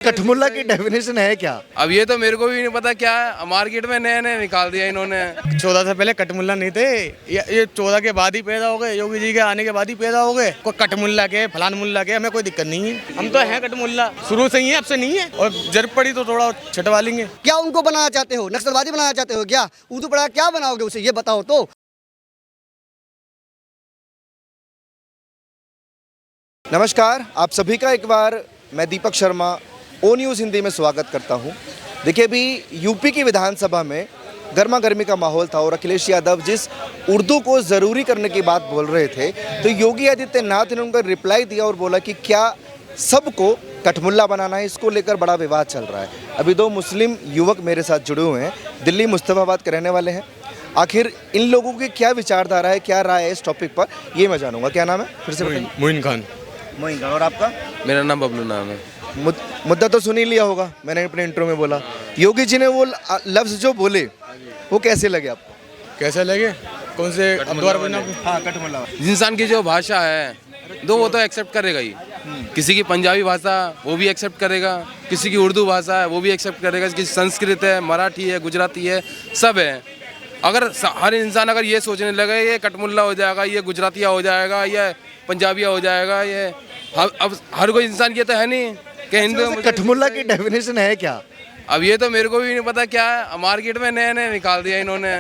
कठमुल्ला की डेफिनेशन है क्या? अब ये तो मेरे को भी नहीं पता क्या है, मार्केट में नए नए निकाल दिया इन्होंने। 14 से पहले कटमुल्ला नहीं थे, ये 14 के बाद ही पैदा हो गए, योगी जी के आने के बाद ही पैदा हो गए। कोई कटमुल्ला के फलान मुल्ला के हमें कोई दिक्कत नहीं है, हम तो हैं कटमुल्ला, शुरू से ही है, अब से नहीं है। और जरूरत पड़ी तो थोड़ा छटवा लेंगे। क्या उनको बनाना चाहते हो? नक्सलवादी बनाना चाहते हो क्या? उर्दू पढ़ा क्या बनाओगे उसे, ये बताओ तो। नमस्कार, आप सभी का एक बार मैं दीपक शर्मा ओ न्यूज़ हिंदी में स्वागत करता हूं। देखिए, अभी यूपी की विधानसभा में गर्मा गर्मी का माहौल था और अखिलेश यादव जिस उर्दू को ज़रूरी करने की बात बोल रहे थे, तो योगी आदित्यनाथ ने उनका रिप्लाई दिया और बोला कि क्या सबको कठमुल्ला बनाना है। इसको लेकर बड़ा विवाद चल रहा है। अभी दो मुस्लिम युवक मेरे साथ जुड़े हुए हैं, दिल्ली मुस्तफाबाद के रहने वाले हैं। आखिर इन लोगों की क्या विचारधारा है, क्या राय है इस टॉपिक पर, ये मैं जानूंगा। क्या नाम है फिर से बताइए? मोइन खान। मोइन खान। और आपका? मेरा नाम बबलू नाम है। मुद्दा तो सुन ही लिया होगा, मैंने अपने इंट्रो में बोला। योगी जी ने वो लफ्ज जो बोले वो कैसे लगे आपको? कैसे लगे? कौन से? हाँ, कठमुल्ला। इंसान की जो भाषा है दो वो तो एक्सेप्ट करेगा ही। किसी की पंजाबी भाषा वो भी एक्सेप्ट करेगा, किसी की उर्दू भाषा है वो भी एक्सेप्ट करेगा, किसी संस्कृत है, मराठी है, गुजराती है, सब है। अगर हर इंसान अगर ये सोचने लगे ये कठमुल्ला हो जाएगा, ये गुजरातिया हो जाएगा, ये पंजाबिया हो जाएगा, ये अब हर कोई इंसान ये तो है नहीं कि हिंदू। कठमुल्ला की डेफिनेशन है क्या? अब ये तो मेरे को भी नहीं पता क्या है, मार्केट में नए नए निकाल दिया इन्होंने।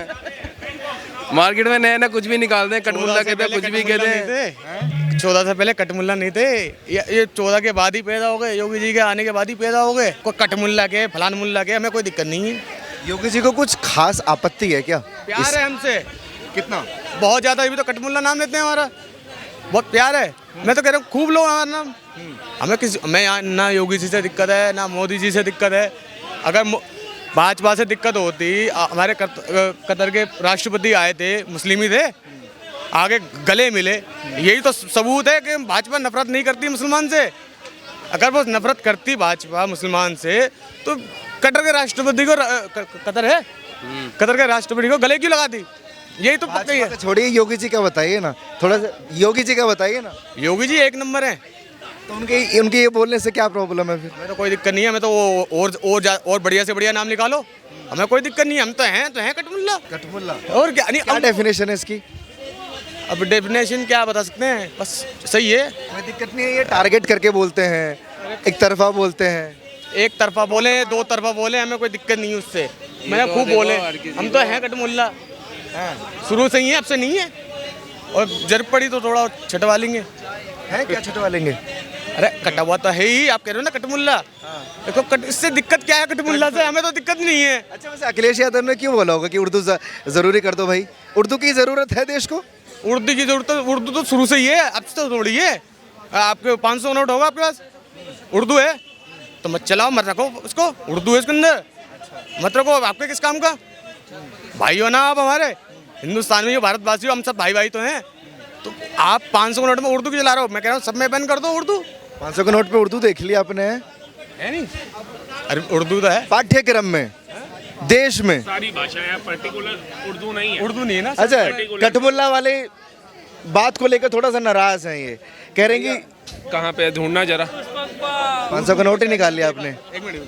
मार्केट में नए नए कुछ भी निकाल दें, कठमुल्ला कहते हैं, कुछ भी कहते हैं। 14 से पहले कटमुल्ला नहीं थे, ये 14 के बाद ही पैदा हो गए, योगी जी के आने के बाद ही पैदा हो गए। कोई कटमुल्ला के फलान मुल्ला के हमें कोई दिक्कत नहीं है। योगी जी को कुछ खास आपत्ति है क्या? प्यार है हमसे कितना? बहुत ज्यादा, अभी तो कटमुल्ला नाम लेते हैं, हमारा बहुत प्यार है। मैं तो कह रहा हूँ खूब लो हमारा नाम। हमें मैं यहाँ ना योगी जी से दिक्कत है ना मोदी जी से दिक्कत है। अगर भाजपा से दिक्कत होती, हमारे कतर के राष्ट्रपति आए थे, मुस्लिम ही थे, आगे गले मिले। यही तो सबूत है कि भाजपा नफरत नहीं करती मुसलमान से। अगर वो नफरत करती भाजपा मुसलमान से तो कतर के राष्ट्रपति को कतर के राष्ट्रपति को गले क्यों लगाती? यही तो पता ही है। छोड़िए, योगी जी का बताइए ना, थोड़ा सा योगी जी का बताइए ना। योगी जी एक नंबर है, तो उनके ये बोलने से क्या प्रॉब्लम है फिर? हमें तो कोई दिक्कत नहीं है। हमें तो और बढ़िया से बढ़िया नाम निकालो, हमें कोई दिक्कत नहीं है। हम तो हैं कटमुल्ला। कठमुल्ला और क्या डेफिनेशन है इसकी? अब डेफिनेशन क्या बता सकते हैं, बस सही है। कोई दिक्कत नहीं है। ये टारगेट करके बोलते हैं, एक तरफा बोलते हैं। एक तरफा बोले, दो तरफा बोले, हमें कोई दिक्कत नहीं है उससे। मैंने खूब बोले, हम तो हैं कटमुल्ला, शुरू से ही है, अब से नहीं है। और जरूरत पड़ी तो थोड़ा छटवा लेंगे। है क्या छटवा लेंगे? अरे कटा हुआ तो है ही, आप कह रहे हो ना कटमुल्ला। देखो इससे दिक्कत क्या है कटमुल्ला से? हमें तो दिक्कत नहीं है। अच्छा, वैसे अखिलेश यादव ने क्यों बोला होगा कि उर्दू जरूरी कर दो भाई? उर्दू की जरूरत है देश को। उर्दू की जरूरत, उर्दू तो शुरू से ही है, अब तो थोड़ी है। आपके 500 नोट होगा आपके पास, उर्दू है तो मत चलाओ, मत रखो उसको। उर्दू है इसके अंदर, मत रखो। आपके किस काम का? भाई हो ना आप हमारे, हिंदुस्तान में, भारतवासी हो, हम सब भाई भाई तो हैं। तो आप 500 के नोट में उर्दू क्यों चला रहे हो? मैं कह रहा हूँ सब में बैन कर दो उर्दू। 500 के नोट पे उर्दू देख लिया आपने? है नहीं? अरे उर्दू तो है पाठ्यक्रम में, देश में सारी भाषाएं हैं, पर्टिकुलर उर्दू नहीं है। उर्दू नहीं है ना। अच्छा, कठमुल्ला वाले बात को लेकर थोड़ा सा नाराज हैं। ये कह रहे हैं कि कहाँ पे ढूंढना जरा। 500 का नोट ही निकाल लिया आपने। एक मिनट,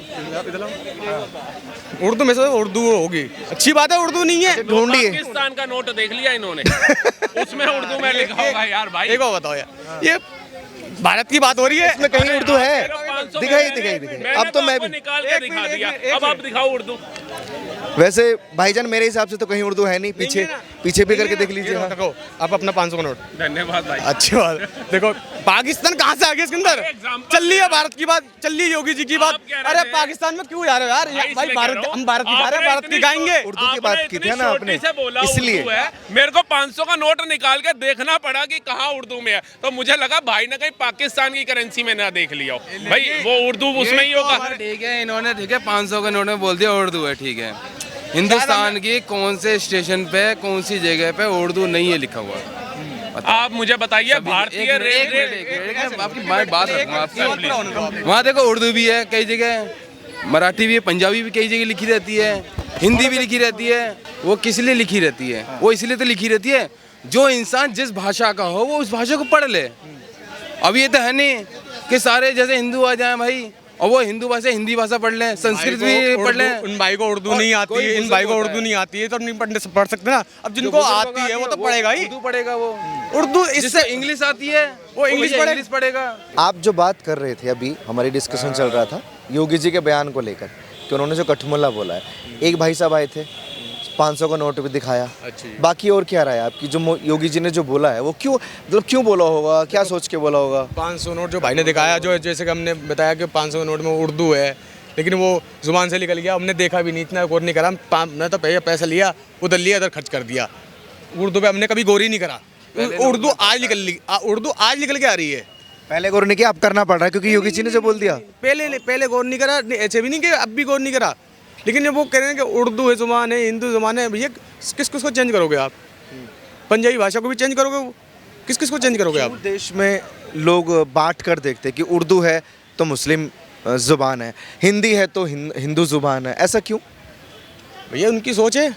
उर्दू में से उर्दू होगी, अच्छी बात है। उर्दू नहीं है, ढूंढिए। पाकिस्तान का नोट देख लिया इन्होंने उसमें उर्दू में लिखा होगा यार भाई। एक और बताओ यार, ये भारत की बात हो रही है, इसमें कहीं उर्दू है? 500 दिखाई। अब तो मैं भी निकाल के दिखा दिया, अब आप दिखाओ उर्दू। वैसे भाईजान मेरे हिसाब से तो कहीं उर्दू है नहीं। पीछे भी करके देख लीजिए। हाँ। देखो आप अपना 500 का नोट। धन्यवाद भाई। अच्छी बात है। देखो पाकिस्तान कहाँ से आ गया इसके अंदर? चल रही है भारत की बात, चल रही है योगी जी की बात। अरे पाकिस्तान में क्यों जा रहे हो यार? भाई भारत, हम भारत की खा रहे हैं, भारत की खाएंगे। उर्दू की बात की थी ना आपने, इसलिए मेरे को 500 का नोट निकाल के देखना पड़ा कि कहाँ उर्दू में है, तो मुझे लगा भाई ने कहीं पाकिस्तान की करेंसी में ना देख लिया हो। भाई वो उर्दू उसमें ही होगा। ठीक है, इन्होंने ठीक है 500 के नोट में बोल दिया उर्दू है, ठीक है। हिंदुस्तान की कौन से स्टेशन पे, कौन सी जगह पे उर्दू नहीं है लिखा हुआ? आप मुझे बताइए। भारतीय आपकी बात आपकी वहाँ देखो उर्दू भी है कई जगह, मराठी भी है, पंजाबी भी कई जगह लिखी रहती है, हिंदी भी लिखी रहती है। वो किस लिए लिखी रहती है? वो इसलिए तो लिखी रहती है जो इंसान जिस भाषा का हो वो उस भाषा को पढ़ ले। अब ये तो है नहीं कि सारे जैसे हिंदू आ जाएं भाई और वो हिंदी भाषा पढ़ लें, संस्कृत भी पढ़ लें। उन भाई को उर्दू नहीं आती कोई है, इन बुजुर्ग भाई को होता उर्दू है। नहीं आती है तो नहीं पढ़ सकते ना। अब जिनको आती है वो तो पढ़ेगा ही, उर्दू पढ़ेगा वो। उर्दू जिससे इससे इंग्लिश आती है वो इंग्लिश भैया इंग्लिश पढ़ेगा। आप जो बात कर रहे थे अभी, हमारी डिस्कशन चल रहा था योगी जी के बयान को लेकर कि उन्होंने जो कठमुल्ला बोला है, एक भाई साहब आए थे 500 का नोट भी दिखाया, बाकी और क्या रहा है आपकी जो योगी जी ने जो बोला है वो क्यों, मतलब क्यों बोला होगा, क्या सोच के बोला होगा? 500 नोट जो भाई ने दिखाया, जो जैसे कि हमने बताया कि 500 नोट में उर्दू है, लेकिन वो जुबान से निकल गया, हमने देखा भी नहीं, इतना गौर नहीं करा। मैं तो पैसा लिया, उधर लिया, इधर खर्च कर दिया। उर्दू पे हमने कभी गौर ही नहीं करा। उर्दू आज निकल के आ रही है। पहले गौर नहीं किया, अब करना पड़ रहा है क्योंकि योगी जी ने जो बोल दिया। पहले गौर नहीं करा, ऐसे भी नहीं कि अब भी गौर नहीं करा, लेकिन वो कह रहे हैं कि उर्दू है जुबान है, हिंदू जुबान है। भैया किस को चेंज करोगे आप? पंजाबी भाषा को भी चेंज करोगे? किस को चेंज करोगे आप? देश में लोग बांट कर देखते हैं कि उर्दू है तो मुस्लिम ज़ुबान है, हिंदी है तो हिंदू ज़ुबान है, ऐसा क्यों? भैया उनकी सोच है।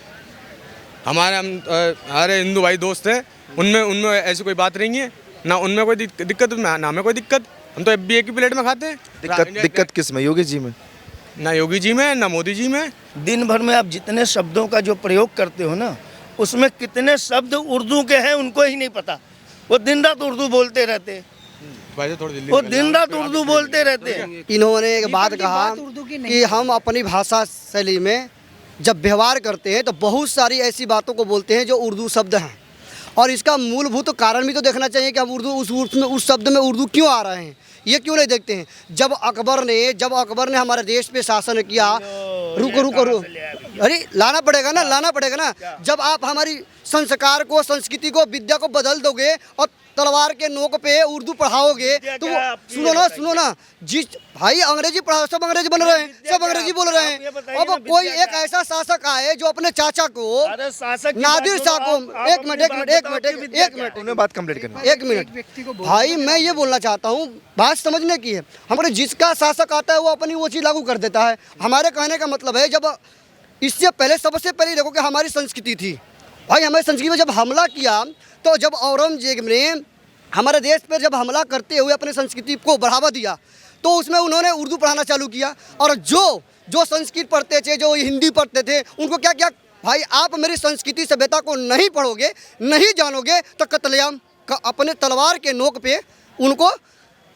हमारे हिंदू भाई दोस्त हैं, उनमें ऐसी कोई बात नहीं है ना, उनमें कोई दिक्कत ना हमें कोई दिक्कत। हम तो भी एक ही प्लेट में खाते हैं। दिक्कत किस में? योगी जी में? ना योगी जी में, ना मोदी जी में। दिन भर में आप जितने शब्दों का जो प्रयोग करते हो ना, उसमें कितने शब्द उर्दू के हैं उनको ही नहीं पता। वो दिन रात उर्दू बोलते रहते, वो दिन रात उर्दू बोलते रहते। इन्होंने एक बात कहा कि हम अपनी भाषा शैली में जब व्यवहार करते हैं तो बहुत सारी ऐसी बातों को बोलते हैं जो उर्दू शब्द हैं, और इसका मूलभूत कारण भी तो देखना चाहिए कि हम उर्दू उस शब्द में उर्दू क्यों आ रहे हैं, ये क्यों नहीं देखते हैं। जब अकबर ने हमारे देश पे शासन किया, रुको अरे लाना पड़ेगा ना। जब आप हमारी संस्कार को, संस्कृति को, विद्या को बदल दोगे और तलवार के नोक पे उर्दू पढ़ाओगे तो सुनो ना जिस भाई अंग्रेजी पढ़ाओ, सब अंग्रेजी बन रहे हैं, सब अंग्रेजी बोल रहे हैं। अब कोई एक ऐसा शासक आए जो अपने चाचा को, नादिर शाह को, एक मिनट उन्हें बात कंप्लीट करना। एक मिनट भाई, मैं ये बोलना चाहता हूँ, बात समझने की है। हमारे जिसका शासक आता है वो अपनी वो चीज़ लागू कर देता है। हमारे कहने का मतलब है, जब इससे पहले सबसे पहले देखो कि हमारी संस्कृति थी भाई, हमारी संस्कृति में जब हमला किया तो जब औरंगजेब ने हमारे देश पर जब हमला करते हुए अपने संस्कृति को बढ़ावा दिया तो उसमें उन्होंने उर्दू पढ़ाना चालू किया, और जो संस्कृत पढ़ते थे, जो हिंदी पढ़ते थे, उनको क्या किया भाई, आप मेरी संस्कृति सभ्यता को नहीं पढ़ोगे, नहीं जानोगे तो कत्लेआम अपने तलवार के नोक पे उनको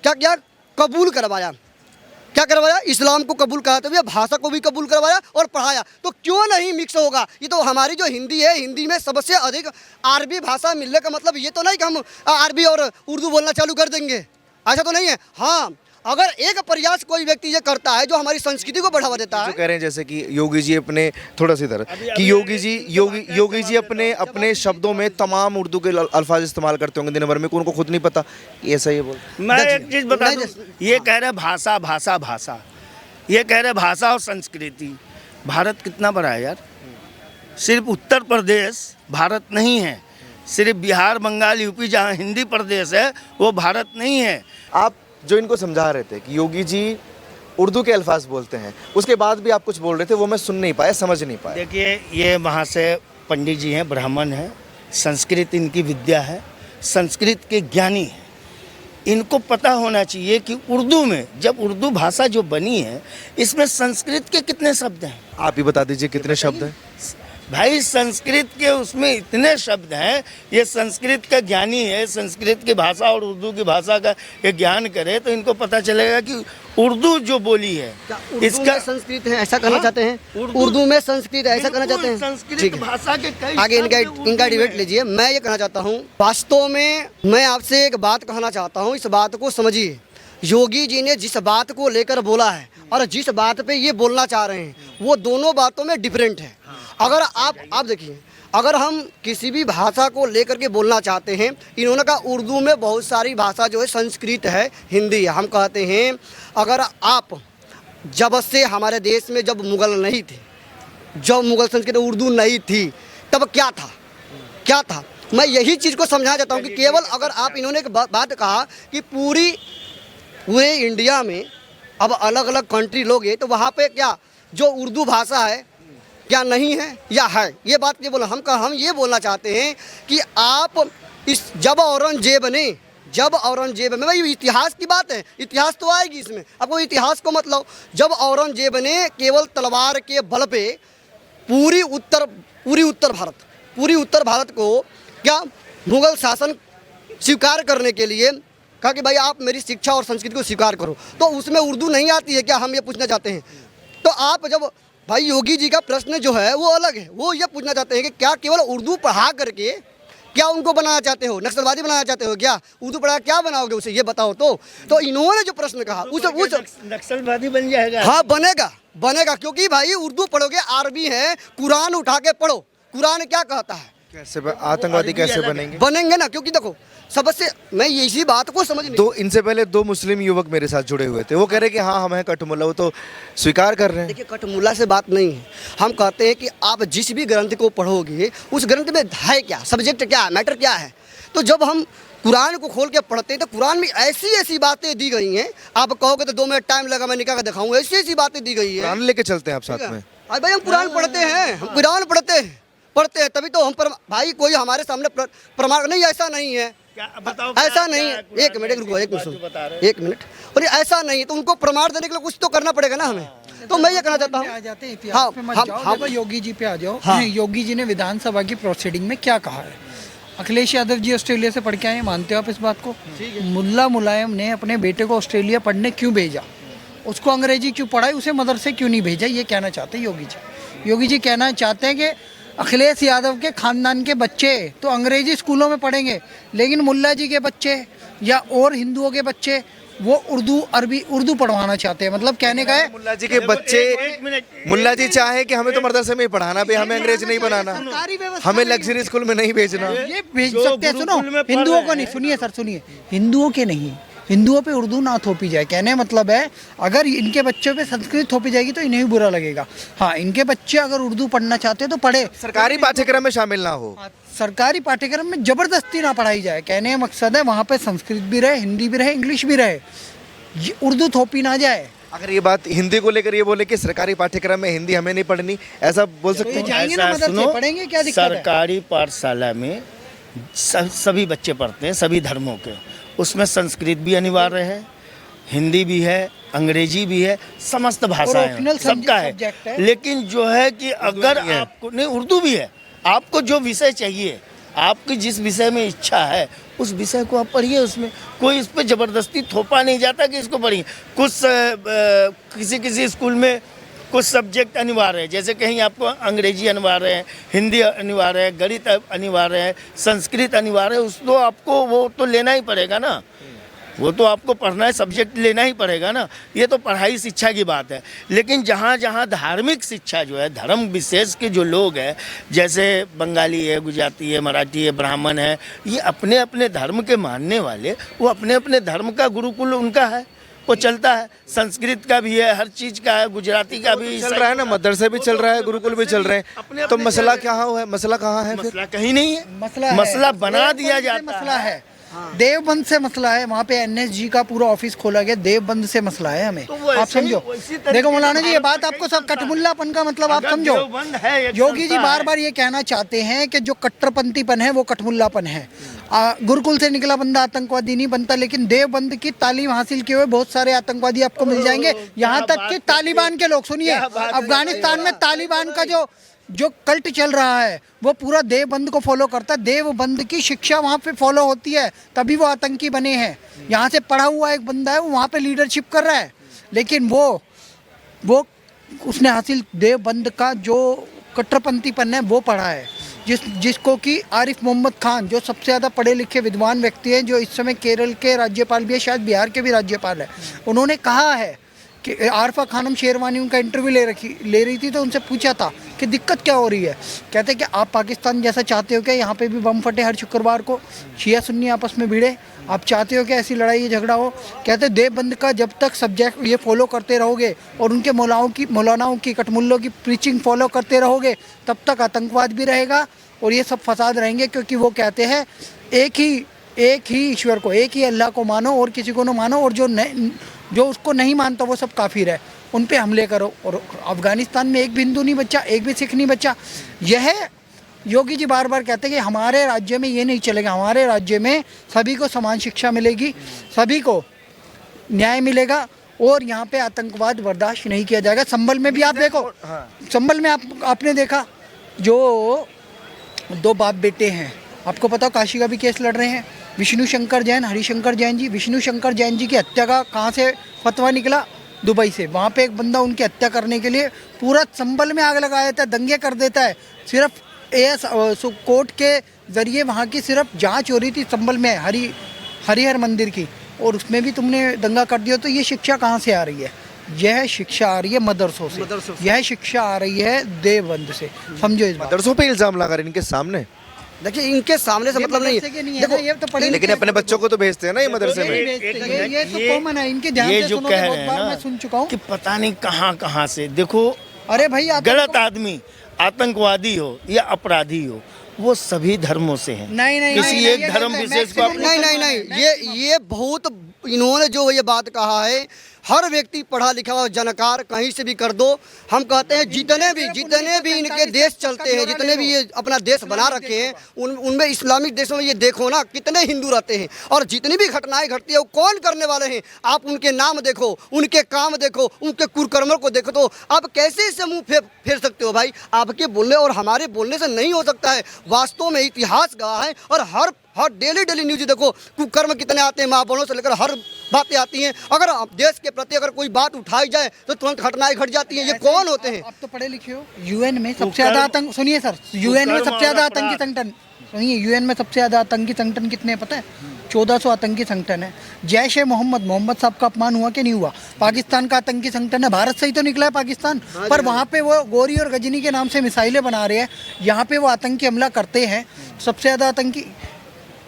क्या कबूल करवाया। क्या करवाया? इस्लाम को कबूल कराते हुए भाषा को भी कबूल करवाया और पढ़ाया। तो क्यों नहीं मिक्स होगा? ये तो हमारी जो हिंदी है, हिंदी में सबसे अधिक अरबी भाषा मिलने का मतलब ये तो नहीं कि हम अरबी और उर्दू बोलना चालू कर देंगे, ऐसा तो नहीं है। हाँ, अगर एक प्रयास कोई व्यक्ति ये करता है जो हमारी संस्कृति को बढ़ावा देता है, जो कह रहे हैं जैसे कि योगी जी अपने, थोड़ा सी इधर, कि योगी जी अपने शब्दों में तमाम उर्दू के अल्फाज इस्तेमाल करते होंगे दिन भर में, उनको खुद नहीं पता, ऐसा ये बोल। मैं एक चीज बता दूं, ये कह रहे भाषा, ये कह रहे भाषा और संस्कृति। भारत कितना बड़ा है यार? सिर्फ उत्तर प्रदेश भारत नहीं है, सिर्फ बिहार, बंगाल, यूपी जहाँ हिंदी प्रदेश है वो भारत नहीं है। आप जो इनको समझा रहे थे कि योगी जी उर्दू के अल्फाज बोलते हैं, उसके बाद भी आप कुछ बोल रहे थे, वो मैं सुन नहीं पाया, समझ नहीं पाया। देखिए, ये वहाँ से पंडित जी हैं, ब्राह्मण हैं, संस्कृत इनकी विद्या है, संस्कृत के ज्ञानी हैं। इनको पता होना चाहिए कि उर्दू में, जब उर्दू भाषा जो बनी है, इसमें संस्कृत के कितने शब्द हैं। आप ही बता दीजिए कितने शब्द हैं। भाई संस्कृत के उसमें इतने शब्द हैं। ये संस्कृत का ज्ञानी है, संस्कृत की भाषा और उर्दू की भाषा का ये ज्ञान करे तो इनको पता चलेगा कि उर्दू जो बोली है इसका संस्कृत है, ऐसा कहना चाहते हैं। उर्दू में संस्कृत है, ऐसा कहना चाहते हैं। संस्कृत भाषा के कई आगे इनका डिबेट लीजिए। मैं ये कहना चाहता हूँ, वास्तव में मैं आपसे एक बात कहना चाहता हूँ, इस बात को समझिए। योगी जी ने जिस बात को लेकर बोला है और जिस बात पे ये बोलना चाह रहे हैं, वो दोनों बातों में डिफरेंट है। अगर आप देखिए, अगर हम किसी भी भाषा को लेकर के बोलना चाहते हैं, इन्होंने कहा उर्दू में बहुत सारी भाषा जो है, संस्कृत है, हिंदी है। हम कहते हैं अगर आप जब से हमारे देश में जब मुगल नहीं थे, जब मुगल संस्कृत उर्दू नहीं थी, तब क्या था? मैं यही चीज़ को समझाना चाहता हूँ कि केवल अगर आप, इन्होंने एक बात कहा कि पूरे इंडिया में अब अलग अलग कंट्री लोगे तो वहाँ पे क्या जो उर्दू भाषा है क्या नहीं है या है, ये बात नहीं बोला। हम ये बोलना चाहते हैं कि आप जब जब औरंगजेब में भाई इतिहास की बात है, इतिहास तो आएगी इसमें, आपको इतिहास को मतलब जब औरंगजेब ने केवल तलवार के बल पे पूरी उत्तर भारत को क्या मुगल शासन स्वीकार करने के लिए कहा कि भाई आप मेरी शिक्षा और संस्कृति को स्वीकार करो, तो उसमें उर्दू नहीं आती है क्या, हम ये पूछना चाहते हैं। तो आप जब भाई योगी जी का प्रश्न जो है वो अलग है, वो ये पूछना चाहते हैं कि क्या केवल उर्दू पढ़ा करके क्या उनको बनाना चाहते हो, नक्सलवादी बनाना चाहते हो क्या, उर्दू पढ़ा क्या बनाओगे उसे, ये बताओ। तो इन्होंने जो प्रश्न कहा उस नक्सलवादी बन जाएगा। हाँ बनेगा क्योंकि भाई उर्दू पढ़ोगे, अरबी है, कुरान उठा के पढ़ो, कुरान क्या कहता है, कैसे आतंकवादी कैसे बनेंगे ना, क्योंकि देखो सबसे मैं इसी बात को समझ नहीं। तो इनसे पहले 2 मुस्लिम युवक मेरे साथ जुड़े हुए थे, वो कह रहे कि हाँ हम हैं कठमुल्ला, वो तो स्वीकार कर रहे हैं। देखिए कठमुल्ला से बात नहीं है, हम कहते हैं कि आप जिस भी ग्रंथ को पढ़ोगे उस ग्रंथ में है क्या, सब्जेक्ट क्या है, मैटर क्या है। तो जब हम कुरान को खोल के पढ़ते हैं तो कुरान में ऐसी बातें दी गई हैं, आप कहोगे तो 2 मिनट टाइम लगा मैं निकाल के दिखाऊंगा, ऐसी बातें दी गई है। कुरान लेके चलते हैं आप साथ में? अरे भाई हम कुरान पढ़ते हैं, हम कुरान पढ़ते हैं तभी तो हम भाई कोई हमारे सामने प्रमाण नहीं, ऐसा नहीं है, ऐसा नहीं है। एक मिनट रुको, एक मिनट, और ऐसा नहीं है तो उनको प्रमाण देने के लिए कुछ तो करना पड़ेगा ना हमें। तो मैं ये कहना चाहता हूँ, आ जाते हैं इतिहास पे मत जाओ, देखो योगी जी पे आ जाओ। योगी जी ने विधानसभा की प्रोसीडिंग में क्या कहा है। अखिलेश यादव जी ऑस्ट्रेलिया से पढ़ के आए, मानते हो आप इस बात को? मुल्ला मुलायम ने अपने बेटे को ऑस्ट्रेलिया पढ़ने क्यों भेजा, उसको अंग्रेजी क्यों पढ़ाई, उसे मदरसे क्यों नहीं भेजा, ये कहना चाहते हैं योगी जी। योगी जी कहना चाहते हैं कि अखिलेश यादव के खानदान के बच्चे तो अंग्रेजी स्कूलों में पढ़ेंगे, लेकिन मुल्ला जी के बच्चे या और हिंदुओं के बच्चे वो उर्दू पढ़वाना चाहते हैं। मतलब कहने का है मुल्ला जी के बच्चे, मुल्ला जी चाहे कि हमें तो मदरसे में ही पढ़ाना भी, हमें अंग्रेजी नहीं बनाना, हमें लग्जरी स्कूल में नहीं भेजना, ये भेज सकते हैं। सुनो, हिंदुओं को नहीं, सुनिए सर सुनिए, हिंदुओं के नहीं, हिंदुओं पे उर्दू ना थोपी जाए। कहने मतलब है अगर इनके बच्चों पे संस्कृत थोपी जाएगी तो इन्हें भी बुरा लगेगा। हाँ, इनके बच्चे अगर उर्दू पढ़ना चाहते हैं तो पढ़े, सरकारी पाठ्यक्रम में शामिल ना हो, सरकारी पाठ्यक्रम में जबरदस्ती ना पढ़ाई जाए। कहने का मकसद है वहाँ पे संस्कृत भी रहे, हिंदी भी रहे, इंग्लिश भी रहे, उर्दू थोपी ना जाए। अगर ये बात हिंदी को लेकर ये बोले कि सरकारी पाठ्यक्रम में हिंदी हमें नहीं पढ़नी, ऐसा बोल सकते हैं? जाएंगे ना मदरसे, पढ़ेंगे, क्या दिक्कत है? सरकारी पाठशाला में सभी बच्चे पढ़ते हैं, सभी धर्मों के, उसमें संस्कृत भी अनिवार्य है, हिंदी भी है, अंग्रेजी भी है, समस्त भाषाएं सबका है। लेकिन जो है कि अगर आपको नहीं, उर्दू भी है, आपको जो विषय चाहिए, आपकी जिस विषय में इच्छा है उस विषय को आप पढ़िए, उसमें कोई इस पर ज़बरदस्ती थोपा नहीं जाता कि इसको पढ़िए। कुछ किसी स्कूल में कुछ सब्जेक्ट अनिवार्य है, जैसे कहीं आपको अंग्रेजी अनिवार्य है, हिंदी अनिवार्य है, गणित अनिवार्य है, संस्कृत अनिवार्य है, उस तो आपको वो तो लेना ही पड़ेगा ना, वो तो आपको पढ़ना है, सब्जेक्ट लेना ही पड़ेगा ना। ये तो पढ़ाई शिक्षा की बात है। लेकिन जहाँ जहाँ धार्मिक शिक्षा जो है, धर्म विशेष के जो लोग हैं, जैसे बंगाली है, गुजराती है, मराठी है, ब्राह्मण है, ये अपने अपने धर्म के मानने वाले, वो अपने अपने धर्म का गुरुकुल उनका है, वो चलता है, संस्कृत का भी है, हर चीज़ का है, गुजराती का भी चल रहा है ना, मदरसे भी चल रहा है, गुरुकुल भी चल रहे हैं। तो मसला क्या है, मसला कहाँ है? मसला कहीं नहीं है, मसला बना दिया जाता मसला है। देवबंद से मसला है, वहाँ पे एनएसजी का पूरा ऑफिस खोला गया, देवबंद से मसला है हमें, आप समझो। देखो मौलाना जी, ये बात आपको सब कठमुल्लापन का मतलब आप समझो। योगी जी बार बार ये कहना चाहते हैं कि जो कट्टरपंथीपन है वो कठमुल्लापन है। गुरुकुल से निकला बंदा आतंकवादी नहीं बनता, लेकिन देवबंद की तालीम हासिल किए हुए बहुत सारे आतंकवादी आपको मिल जाएंगे। यहाँ तक कि तालिबान के लोग, सुनिए, अफगानिस्तान में तालिबान का जो कल्ट चल रहा है वो पूरा देवबंद को फॉलो करता है। देवबंद की शिक्षा वहाँ पे फॉलो होती है, तभी वो आतंकी बने हैं। यहाँ से पढ़ा हुआ एक बंदा है, वो वहाँ पे लीडरशिप कर रहा है, लेकिन वो उसने हासिल देवबंद का जो कट्टरपंथीपन है वो पढ़ा है, जिसको कि आरिफ मोहम्मद खान, जो सबसे ज़्यादा पढ़े लिखे विद्वान व्यक्ति हैं, जो इस समय केरल के राज्यपाल भी है, शायद बिहार के भी राज्यपाल है, उन्होंने कहा है कि आरफा खानम शेरवानी उनका इंटरव्यू ले रही थी, तो उनसे पूछा था कि दिक्कत क्या हो रही है। कहते कि आप पाकिस्तान जैसा चाहते हो क्या, यहाँ पे भी बम फटे हर शुक्रवार को, शिया सुन्नी आपस में भिड़े, आप चाहते हो कि ऐसी लड़ाई झगड़ा हो? कहते देवबंद का जब तक सब्जेक्ट ये फॉलो करते रहोगे और उनके मौलानाओं की कटमुल्लों की प्रीचिंग फॉलो करते रहोगे, तब तक आतंकवाद भी रहेगा और ये सब फसाद रहेंगे। क्योंकि वो कहते हैं एक ही ईश्वर को, एक ही अल्लाह को मानो और किसी को न मानो, और जो उसको नहीं मानता वो सब काफिर है, उन पे हमले करो। और अफगानिस्तान में एक भी हिंदू नहीं बचा, एक भी सिख नहीं बचा। यह योगी जी बार बार कहते हैं कि हमारे राज्य में ये नहीं चलेगा, हमारे राज्य में सभी को समान शिक्षा मिलेगी, सभी को न्याय मिलेगा और यहाँ पे आतंकवाद बर्दाश्त नहीं किया जाएगा। संभल में भी आप देखो, संभल में आपने देखा जो 2 बाप बेटे हैं, आपको पता हो काशी का भी केस लड़ रहे हैं, विष्णु शंकर जैन, हरिशंकर जैन जी। विष्णु शंकर जैन जी की हत्या का कहाँ से फतवा निकला? दुबई से। वहाँ पे एक बंदा उनकी हत्या करने के लिए पूरा संभल में आग लगा देता है, दंगे कर देता है। सिर्फ कोर्ट के जरिए वहाँ की सिर्फ जांच हो रही थी संभल में हरिहर मंदिर की, और उसमें भी तुमने दंगा कर दिया। तो ये शिक्षा कहाँ से आ रही है? यह शिक्षा आ रही है मदरसों से, यह शिक्षा आ रही है देवबंद से। समझो इस बात। मदरसों पे इल्जाम लगा रहे हैं इनके सामने। देखिए इनके सामने से मतलब नहीं है, देखो ये तो पढ़े लेकिन अपने बच्चों को तो भेजते हैं ना ये मदरसे में। ये तो कॉमन है, इनके ध्यान ये से जो सुनोगे, कह बहुत रहे बार हैं मैं ना सुन चुका हूँ कि पता नहीं कहाँ से, देखो अरे भाई आप गलत आदमी आतंकवादी हो या अपराधी हो, वो सभी धर्मों से हैं। नहीं, किसी नहीं, एक ये धर्म गलत है। विशेष को मैक्सिमम अपने नहीं, ये बहुत इन्होंने जो ये बात कहा है, हर व्यक्ति पढ़ा लिखा और जानकार कहीं से भी कर दो। हम कहते हैं जितने भी इनके देश चलते हैं, जितने भी ये अपना देश बना रखे हैं, उनमें इस्लामिक देशों में ये देखो ना कितने हिंदू रहते हैं, और जितनी भी घटनाएं घटती है वो कौन करने वाले हैं? आप उनके नाम देखो, उनके काम देखो, उनके कुकर्मों को देखो, तो आप कैसे इससे मुंह फेर सकते हो भाई? आपके बोलने और हमारे बोलने से नहीं हो सकता है। वास्तव में इतिहास गवाह है, और हर डेली न्यूज देखो, कुकर्म कितने आते हैं, माँ बहनों से लेकर हर बातें आती हैं। अगर देश के प्रति अगर कोई बात उठाई जाए तो तुरंत घटनाएं घट जाती हैं। ये कौन होते हैं? आप तो पढ़े लिखे हो। यूएन में सबसे ज्यादा आतंक, सुनिए सर, यूएन में सबसे ज्यादा आतंकी संगठन, सुनिए, यूएन में सबसे ज्यादा आतंकी संगठन कितने हैं पता है? 1400 आतंकी संगठन है। जैश ए मोहम्मद साहब का अपमान हुआ कि नहीं हुआ? पाकिस्तान का आतंकी संगठन है, भारत से ही तो निकला है पाकिस्तान। पर वहाँ पे वो गोरी और गजनी के नाम से मिसाइलें बना रहे हैं, यहाँ पे वो आतंकी हमला करते हैं। सबसे ज़्यादा आतंकी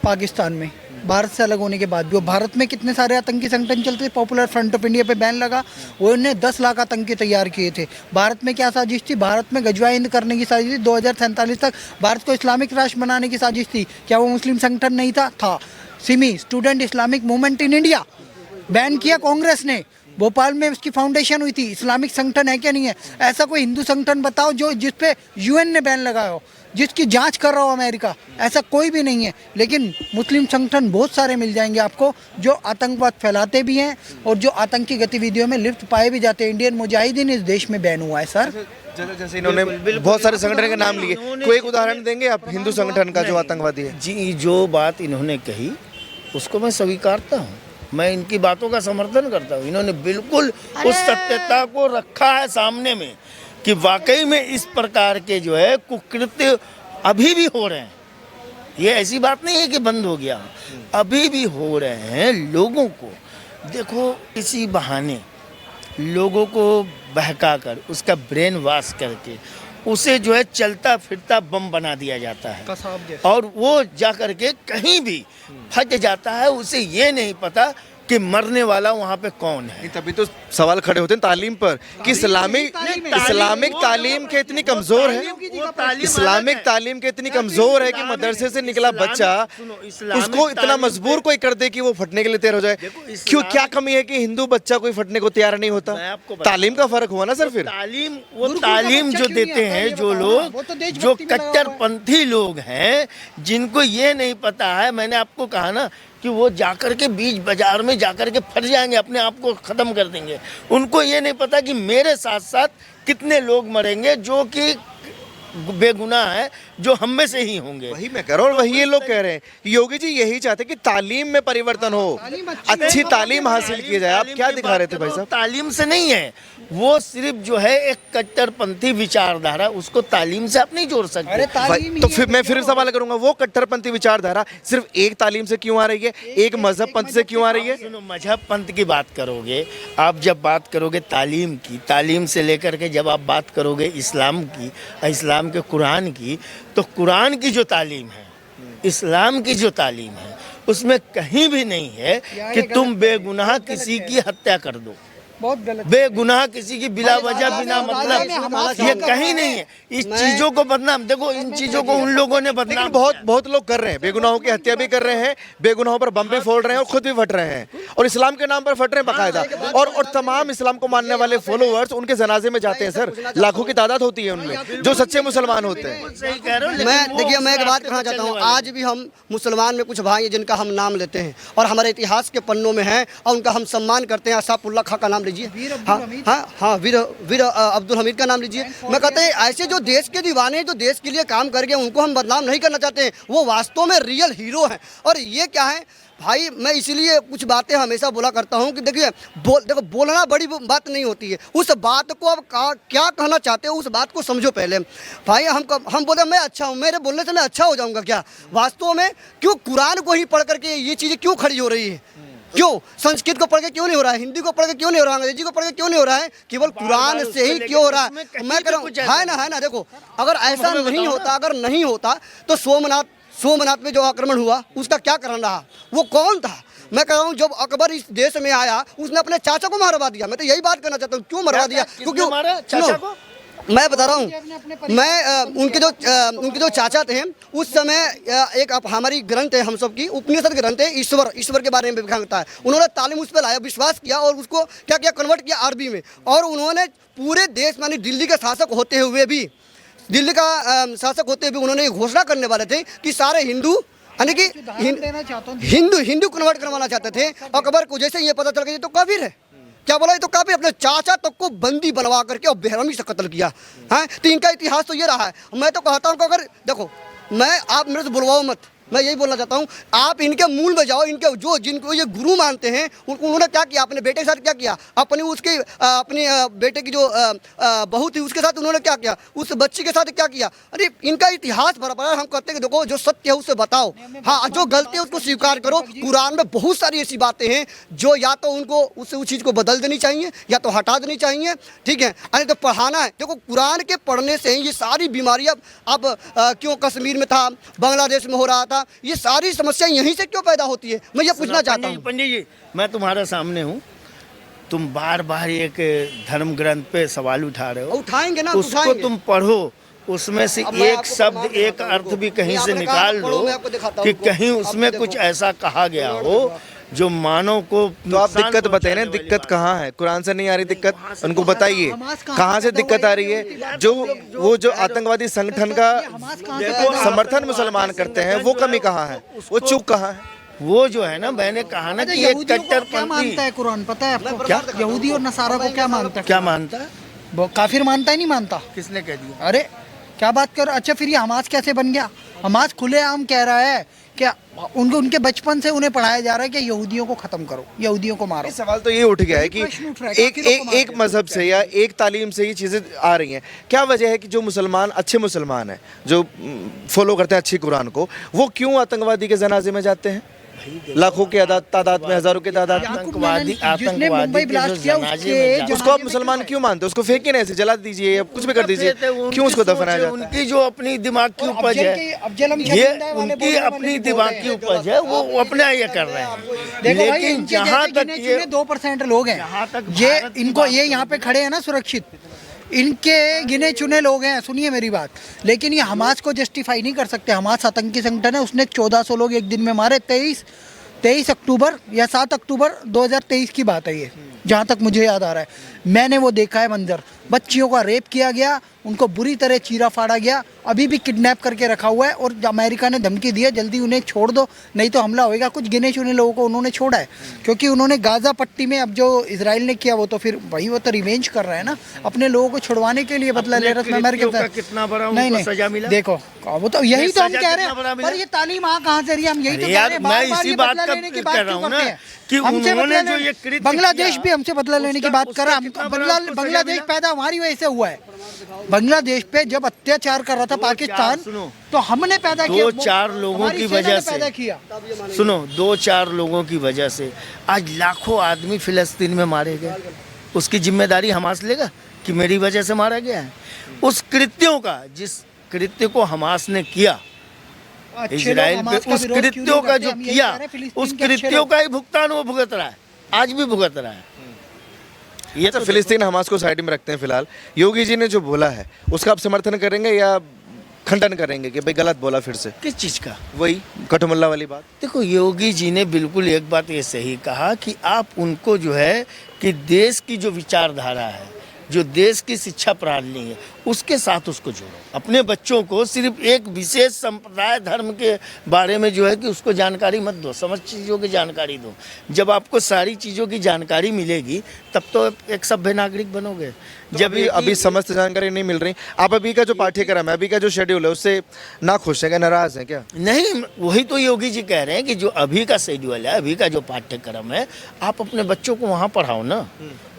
पाकिस्तान में, भारत से अलग होने के बाद भी। वो भारत में कितने सारे आतंकी संगठन चलते थे। पॉपुलर फ्रंट ऑफ इंडिया पे बैन लगा, वो उन्होंने 10 लाख आतंकी तैयार किए थे। भारत में क्या साजिश थी? भारत में गजवा हिंद करने की साजिश थी। 2047 तक भारत को इस्लामिक राष्ट्र बनाने की साजिश थी। क्या वो मुस्लिम संगठन नहीं था। Simi, student Islamic movement in India, ban किया कांग्रेस ने। भोपाल में उसकी फाउंडेशन हुई थी। इस्लामिक संगठन है क्या? नहीं है। ऐसा कोई हिंदू संगठन बताओ जो जिसपे यूएन ने बैन लगाया हो, जिसकी जांच कर रहा हो अमेरिका? ऐसा कोई भी नहीं है। लेकिन मुस्लिम संगठन बहुत सारे मिल जाएंगे आपको जो आतंकवाद फैलाते भी हैं और जो आतंकी गतिविधियों में लिप्त पाए भी जाते हैं। इंडियन मुजाहिदीन इस देश में बैन हुआ है सर। जैसे इन्होंने बहुत सारे संगठन के नाम लिए, कोई एक उदाहरण देंगे आप हिंदू संगठन का जो आतंकवादी है? जी, जो बात इन्होंने कही उसको मैं स्वीकारता हूँ, मैं इनकी बातों का समर्थन करता हूँ। इन्होंने बिल्कुल उस सत्यता को रखा है सामने में कि वाकई में इस प्रकार के जो है कुकृत्य अभी भी हो रहे हैं। ये ऐसी बात नहीं है कि बंद हो गया, अभी भी हो रहे हैं। लोगों को देखो, इसी बहाने लोगों को बहकाकर उसका ब्रेन वॉश करके उसे जो है चलता फिरता बम बना दिया जाता है, और वो जा करके कहीं भी फट जाता है। उसे ये नहीं पता कि मरने वाला वहाँ पे कौन है। तभी तो सवाल खड़े होते हैं तालीम पर कि इस्लामिक तालीम के इतनी कमजोर है, इस्लामिक तालीम के इतनी कमजोर है कि मदरसे से निकला बच्चा उसको इतना मजबूर कोई कर दे कि वो फटने के लिए तैयार हो जाए। क्यों, क्या कमी है कि हिंदू बच्चा कोई फटने को तैयार नहीं होता? तालीम का फर्क हुआ ना सर। फिर तालीम जो देते हैं जो लोग, जो कट्टरपंथी लोग हैं, जिनको ये नहीं पता है, मैंने आपको कहा ना कि वो जाकर के बीच बाजार में जाकर के फट जाएंगे, अपने आप को ख़त्म कर देंगे। उनको ये नहीं पता कि मेरे साथ साथ कितने लोग मरेंगे जो कि बेगुनाह है, जो हम में से ही होंगे। वही मैं कह रहा हूँ, वही ये लोग कह रहे हैं। योगी जी यही चाहते हैं कि तालीम में परिवर्तन हो, अच्छी तालीम हासिल की जाए। आप क्या दिखा रहे थे भाई साहब? तालीम से नहीं है, वो सिर्फ जो है एक कट्टरपंथी विचारधारा, उसको तालीम से आप नहीं जोड़ सकते। तो फिर मैं फिर सवाल करूंगा, वो कट्टरपंथी विचारधारा सिर्फ एक तालीम से क्यों आ रही है, एक मजहब पंथ से क्यों आ रही है? सुनो, मजहब पंथ की बात करोगे आप, जब बात करोगे तालीम की, तालीम से लेकर के जब आप बात करोगे इस्लाम की, इस्लाम के कुरान की, तो कुरान की जो तालीम है, इस्लाम की जो तालीम है, उसमें कहीं भी नहीं है कि तुम बेगुनाह किसी की हत्या कर दो। बहुत गलत। बेगुनाह किसी की बिला वजह बिना मतलब ये कहीं नहीं है। इस चीजों को बदनाम, देखो इन चीजों को उन लोगों ने बदनाम लेकिन बहुत लोग कर रहे हैं, बेगुनाहों की हत्या भी कर रहे हैं, बेगुनाहों पर बम भी फोड़ रहे हैं और खुद भी फट रहे हैं, और इस्लाम के नाम पर फट रहे हैं बाकायदा। और तमाम इस्लाम को मानने वाले फॉलोअर्स उनके जनाजे में जाते हैं सर, लाखों की तादाद होती है उनमें जो सच्चे मुसलमान होते हैं। सही कह रहे हो। मैं देखिए, मैं एक बात कहना चाहता हूँ, आज भी हम मुसलमान में कुछ भाई हैं जिनका हम नाम लेते हैं और हमारे इतिहास के पन्नों में हैं और उनका हम सम्मान करते हैं। असाफुल्लाह खां का नाम लीजिए, हाँ, वीर अब्दुल हमीद का नाम लीजिए। मैं कहते हैं ऐसे जो देश के दीवाने हैं, जो देश के लिए काम कर गए, उनको हम बदनाम नहीं करना चाहते हैं। वो वास्तव में रियल हीरो हैं। और ये क्या है भाई, मैं इसीलिए कुछ बातें हमेशा बोला करता हूँ कि देखिए देखो, बोलना बड़ी बात नहीं होती है। उस बात को अब क्या कहना चाहते हो, उस बात को समझो पहले भाई। हम बोले मैं अच्छा हूँ, मेरे बोलने से मैं अच्छा हो जाऊँगा क्या? वास्तव में क्यों कुरान को ही पढ़ करके ये चीज़ें क्यों खड़ी हो रही है? क्यों संस्कृत को पढ़ के क्यों नहीं हो रहा है? हिंदी को पढ़ के क्यों नहीं हो रहा है? अंग्रेजी को पढ़ के क्यों नहीं हो रहा है? केवल कुरान से ही क्यों हो रहा है? मैं कह रहा हूँ, है ना, देखो, अगर ऐसा नहीं होता तो सोमनाथ में जो आक्रमण हुआ उसका क्या कारण रहा? वो कौन था? मैं कह रहा हूँ, जब अकबर इस देश में आया उसने अपने चाचा को मरवा दिया। मैं तो यही बात करना चाहता हूँ, क्यों मरवा दिया? क्योंकि मैं बता रहा हूँ, मैं उनके जो चाचा थे उस समय एक हमारी ग्रंथ है, हम सब की उपनिषद ग्रंथ है, ईश्वर के बारे में बताता है। उन्होंने तालीम उस पर लाया, विश्वास किया और उसको क्या किया, कन्वर्ट किया अरबी में। और उन्होंने पूरे देश मानी दिल्ली के शासक होते हुए भी उन्होंने घोषणा करने वाले थे कि सारे हिंदू, यानी कि हिंदू कन्वर्ट करवाना चाहते थे। अकबर को जैसे ये पता चल गया तो काफिर है, क्या बोला, ये तो काफिर, अपने चाचा तक को बंदी बनवा करके और बेरहमी से कत्ल किया है। तो इनका इतिहास तो ये रहा है। मैं तो कहता हूँ कि अगर देखो, आप मेरे से बुलवाओ मत, मैं यही बोलना चाहता हूँ, आप इनके मूल में जाओ। इनके जो जिनको ये गुरु मानते हैं उन्होंने क्या किया, अपने बेटे के साथ क्या किया, अपनी बेटे की जो बहू थी उसके साथ उन्होंने क्या किया, उस बच्ची के साथ क्या किया। अरे इनका इतिहास बराबर हम कहते हैं कि देखो, जो सत्य है उसे बताओ, हाँ, जो गलती है उसको स्वीकार करो। कुरान में बहुत सारी ऐसी बातें हैं जो या तो उनको उस चीज़ को बदल देनी चाहिए या तो हटा देनी चाहिए, ठीक है। अरे तो पढ़ाना है, देखो कुरान के पढ़ने से ये सारी बीमारियाँ अब क्यों कश्मीर में था, बांग्लादेश में हो रहा था, ये सारी समस्या यहीं से क्यों पैदा होती है? मैं ये पूछना चाहता हूँ। पंडित जी, मैं तुम्हारे सामने हूँ, तुम बार बार एक धर्म ग्रंथ पे सवाल उठा रहे हो। उठाएंगे ना, उसको उठाएंगे। तुम पढ़ो, उसमें से एक शब्द, एक अर्थ भी कहीं से निकाल लो कि कहीं उसमें कुछ ऐसा कहा गया हो जो मानव को। तो आप दिक्कत बताइए ना, दिक्कत कहाँ है? कुरान से नहीं आ रही दिक्कत, उनको बताइए कहाँ से दिक्कत आ रही है। जो आतंकवादी संगठन का समर्थन मुसलमान करते हैं, वो कमी कहाँ है, वो चूक कहाँ है? वो जो है ना, मैंने कहा ना कि एक क्या मानता है कुरान, पता है आपको? क्या यहूदी और नसारा को क्या मानता है? क्या मानता है? वो काफिर मानता है, नहीं मानता? किसने कह दिया? अरे क्या बात कर। अच्छा फिर ये हमास कैसे बन गया? हमास खुलेआम कह रहा है क्या उनके बचपन से उन्हें पढ़ाया जा रहा है कि यहूदियों को खत्म करो, यहूदियों को मारो। सवाल तो ये उठ गया है कि एक मजहब से या एक तालीम से ये चीज़ें आ रही हैं। क्या वजह है कि जो मुसलमान, अच्छे मुसलमान हैं, जो फॉलो करते हैं अच्छी कुरान को, वो क्यों आतंकवादी के जनाजे में जाते हैं? लाखों की तादाद में, हजारों की तादाद में आतंकवादी उसको आप मुसलमान क्यों मानते हो? उसको फेंके ना, ऐसे जला दीजिए या कुछ भी कर दीजिए, क्यों उसको दफनाया जाता है? उनकी जो अपनी दिमाग की उपज है, ये उनकी अपनी दिमाग की उपज है, वो अपना ये कर रहे हैं। लेकिन जहाँ तक ये 2% लोग हैं, ये इनको ये यहाँ पे खड़े हैं ना सुरक्षित, इनके गिने चुने लोग हैं, सुनिए मेरी बात। लेकिन ये हमास को जस्टिफाई नहीं कर सकते। हमास आतंकी संगठन है, उसने 1400 लोग एक दिन में मारे। 23 अक्टूबर या 7 अक्टूबर 2023 की बात है ये, जहाँ तक मुझे याद आ रहा है। मैंने वो देखा है मंजर, बच्चियों का रेप किया गया, उनको बुरी तरह चीरा फाड़ा गया, अभी भी किडनैप करके रखा हुआ है। और अमेरिका ने धमकी दी है, जल्दी उन्हें छोड़ दो नहीं तो हमला होएगा। कुछ गिने चुने लोगों को उन्होंने छोड़ा है, क्योंकि उन्होंने गाजा पट्टी में, अब जो इसराइल ने किया वो तो फिर वही, वो तो रिवेंज कर रहा है ना, अपने लोगों को छुड़वाने के लिए बदला ले रहा है। कितना बड़ा उनको सजा मिला? देखो वो तो यही तो हम कह रहे हैं, पर ये तालीम कहाँ से रही है? हम यही तो कह रहे हैं, मैं इसी बात का कर रहा हूँ ना कि उन्होंने जो ये कृत्य, बांग्लादेश भी हमसे बदला लेने की बात कर रहा है। बांग्लादेश पैदा हमारी वजह से हुआ है। बांग्लादेश पे जब अत्याचार कर रहा था पाकिस्तान, तो हमने पैदा किया, 2-4 लोगों की वजह से पैदा किया। सुनो, 2-4 लोगों की वजह से आज लाखों आदमी फिलिस्तीन में मारे गए। उसकी जिम्मेदारी हमास लेगा कि मेरी वजह से मारा गया है? उस कृत्यों का, जिस कृत्य को हमास ने किया इजराइल पे, उस कृत्यों का जो किया, उस कृत्यों का ही भुगतान वो भुगत रहा है, आज भी भुगत रहा है। ये अच्छा, तो फिलिस्तीन हमास को साइड में रखते हैं फिलहाल। योगी जी ने जो बोला है उसका आप समर्थन करेंगे या खंडन करेंगे कि भाई गलत बोला फिर से? किस चीज़ का? वही कठमुल्ला वाली बात। देखो, योगी जी ने बिल्कुल एक बात ये सही कहा कि आप उनको जो है कि देश की जो विचारधारा है, जो देश की शिक्षा प्रणाली है, उसके साथ उसको जोड़ो। अपने बच्चों को सिर्फ एक विशेष संप्रदाय धर्म के बारे में जो है कि उसको जानकारी मत दो, समस्त चीज़ों की जानकारी दो। जब आपको सारी चीज़ों की जानकारी मिलेगी तब तो एक सभ्य नागरिक बनोगे। जब अभी समस्त जानकारी नहीं मिल रही। आप अभी का जो पाठ्यक्रम है, अभी का जो शेड्यूल है, उससे ना खुश है क्या, नाराज है क्या? नहीं, वही तो योगी जी कह रहे हैं कि जो अभी का शेड्यूल है, अभी का जो पाठ्यक्रम है, आप अपने बच्चों को वहाँ पढ़ाओ ना।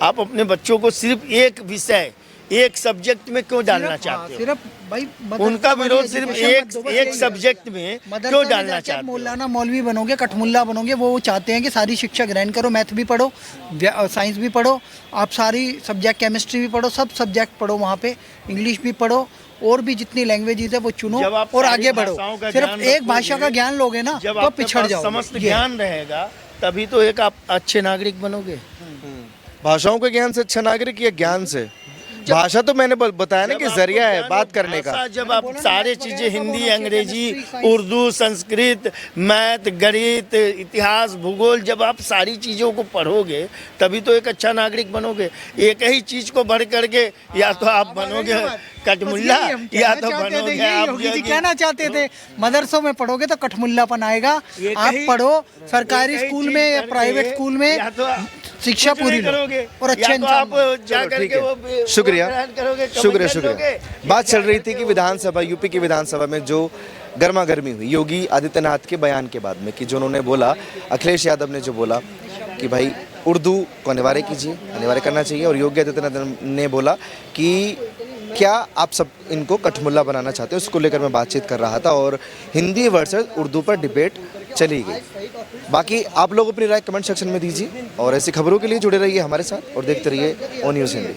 आप अपने बच्चों को सिर्फ एक विषय, एक सब्जेक्ट में क्यों डालना चाहते हो? सिर्फ भाई उनका विरोध सिर्फ एक सब्जेक्ट में क्यों डालना चाहते हो? मौलाना मौलवी बनोगे, कठमुल्ला बनोगे। वो चाहते हैं कि सारी शिक्षा ग्रहण करो, मैथ भी पढ़ो, साइंस भी पढ़ो, आप सारी सब्जेक्ट, केमिस्ट्री भी पढ़ो, सब सब्जेक्ट पढ़ो वहाँ पे, इंग्लिश भी पढ़ो, और भी जितनी लैंग्वेजेस है वो चुनो और आगे बढ़ो। सिर्फ एक भाषा का ज्ञान लोगे ना तो पिछड़ जाओगे। समस्त ज्ञान रहेगा तभी तो एक आप अच्छे नागरिक बनोगे। भाषाओं के ज्ञान से अच्छा नागरिक या ज्ञान से? भाषा तो मैंने बताया ना कि जरिया है बात करने का। जब आप सारे चीजें हिंदी, अंग्रेजी, उर्दू, संस्कृत, मैथ, गणित, इतिहास, भूगोल, जब आप सारी चीजों को पढ़ोगे तभी तो एक अच्छा नागरिक बनोगे। एक ही चीज को बढ़ करके या तो आप बनोगे कठमुल्ला या तो बनोगे आप। योगी जी कहना चाहते थे मदरसों में पढ़ोगे तो कठमुल्लापन आएगा। आप पढ़ो सरकारी स्कूल में या प्राइवेट स्कूल में, शिक्षा पूरी करोगे और अच्छे आप जा करके वो शुक्रिया शुक्रिया कमेंट शुक्रिया। बात चल रही थी कि विधानसभा, यूपी की विधानसभा में जो गर्मा गर्मी हुई योगी आदित्यनाथ के बयान के बाद में, कि जो उन्होंने बोला, अखिलेश यादव ने जो बोला कि भाई उर्दू को अनिवार्य कीजिए, अनिवार्य करना चाहिए, और योगी आदित्यनाथ ने बोला कि क्या आप सब इनको कठमुल्ला बनाना चाहते हो, उसको लेकर मैं बातचीत कर रहा था और हिंदी वर्सेस उर्दू पर डिबेट चली गई। बाकी आप लोग अपनी राय कमेंट सेक्शन में दीजिए और ऐसी खबरों के लिए जुड़े रहिए हमारे साथ और देखते रहिए ओ न्यूज़ हिंदी।